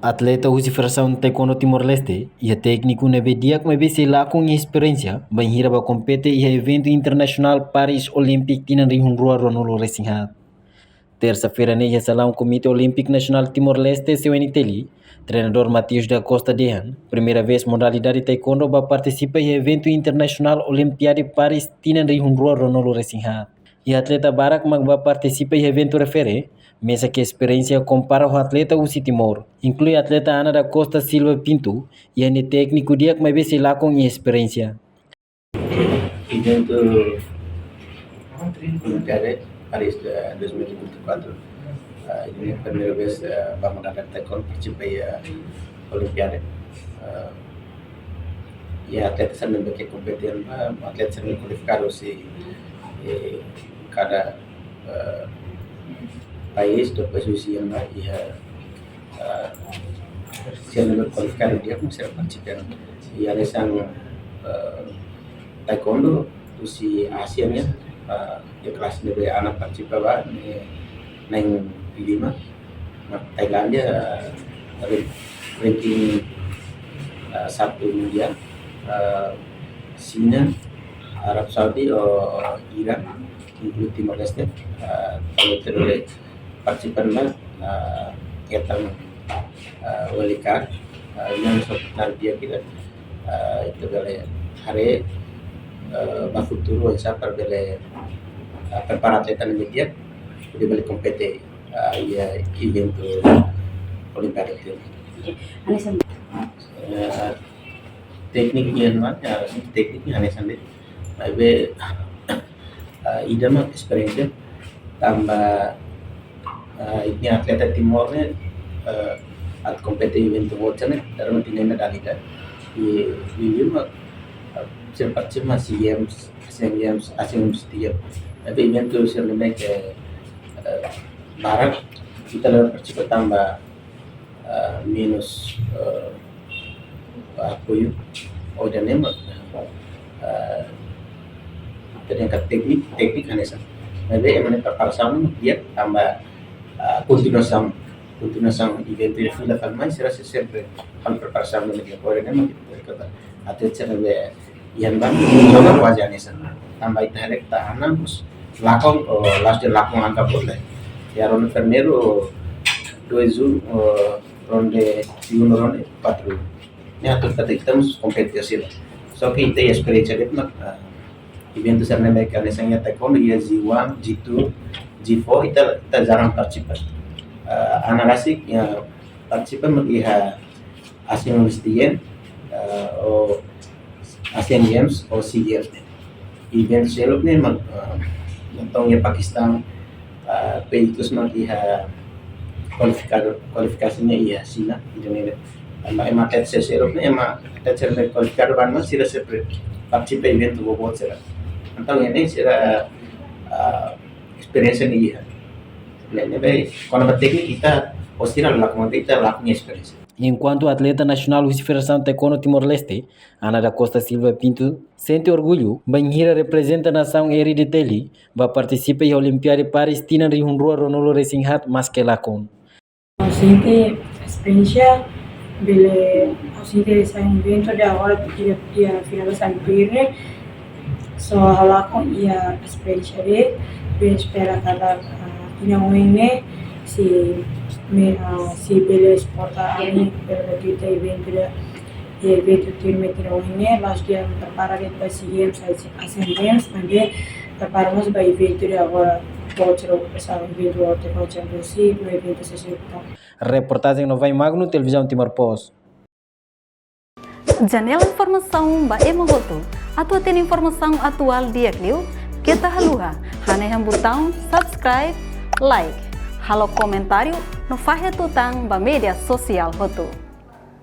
Atleta usi versão taekwondo Timor-Leste e a técnico na dia como se lá com experiência, bem hira ba compete e evento internacional Paris Olympic tinan ring rua Ronaldo Racing Hat. Terça-feira ne ia salão Comitê Olímpico Nacional Timor-Leste CNTL, treinador Matias da Costa Dehan, primeira vez modalidade taekwondo ba participa em evento internacional Olimpiade Paris tinan ring rua Ronaldo Racing Hat. E atleta Barak magba participa em evento refere, mesa que experiência compara o atleta Usi Timor, inclui atleta Ana da Costa Silva Pinto e a técnico dia que mais lá com experiência. Evento Olimpiade Paris 2024. Ini primeira vez vamos dar taekwondo participei Olimpiade. E atleta sambil bagi kompetisi, atleta sambil kualifikasi cada país depois usian ia sendo kualifikasi dia pun será participar. E a lesang taekwondo usi ASEAN ya di kelas dari anak participaba neng 5 Thailandia ranking 1 dunia, China, Arab Saudi, Iran, include Timor Leste. Kalau terus partisipan lah, kita walikan yang sebentar dia kita itu boleh hari bafuturo sa para boleh preparar atleta na media, boleh boleh compete ya evento Olimpiade itu. Tekniknya mana? Tekniknya aneh sendiri. Tapi ide mah experience tambah ini atleta Timornya at compete evento wacana dalam tinggalnya dalida. Di mah sempat masih ASEAN setiap. Tapi evento sebenarnya ke barat kita lebih percepat tambah minus apoio ou dan emang ternyata teknik aneh. Tapi emang preparação dia tambah continuação evento de fila falmai será sempre hal preparação no dia por emang kita atlet serba yang bang juga wajah aneh tambah itu hari tahanan mus lakon last lakon angka boleh ya ron enfermero 2 ronde 1 ronde 4 ini atur kata kita mus kompetisi lah so kita experience itu nak evento sana mereka nesanya taekwondo ya G1 G2 G4 kita jarang participar analisik ya participar melihat ASEAN Games o ASEAN Games o SEA Games event selok ni mag tentang ya Pakistan países melihat kualifikasinya iya China Indonesia emang atlet selok ni emang atlet selok kualifikasi banget sih seperti participar evento buat sih tentang ini sih experience ni iya lainnya baik kalau teknik kita pasti lakukan experience. Enquanto atleta nacional da Federação Taekwondo Timor-Leste, Ana da Costa Silva Pinto, sente orgulho, Banhira representa a nação Erideteli, vai participar da Olimpiada Paris Tina Rihunrua Ronaldo Racing Hat, mas que lá com. Sente experiência, bele, sente esse evento de agora porque dia final da Olimpiada, so hala com ia experiência de, bem espera cada tinha ini si bele sporta ani kita evento tim ini last dia preparar para SEA Games ASEAN Games também preparamos para evento de agora outro essa evento outro Championship no evento sesuatu. Reportagem no Vai Magno Televisão Timor Post. Janela informação ba emogoto atau tem informação atual dia kliu kita haluha haneham botão subscribe like halo comentário no fahe tutang ba media sosial hotu.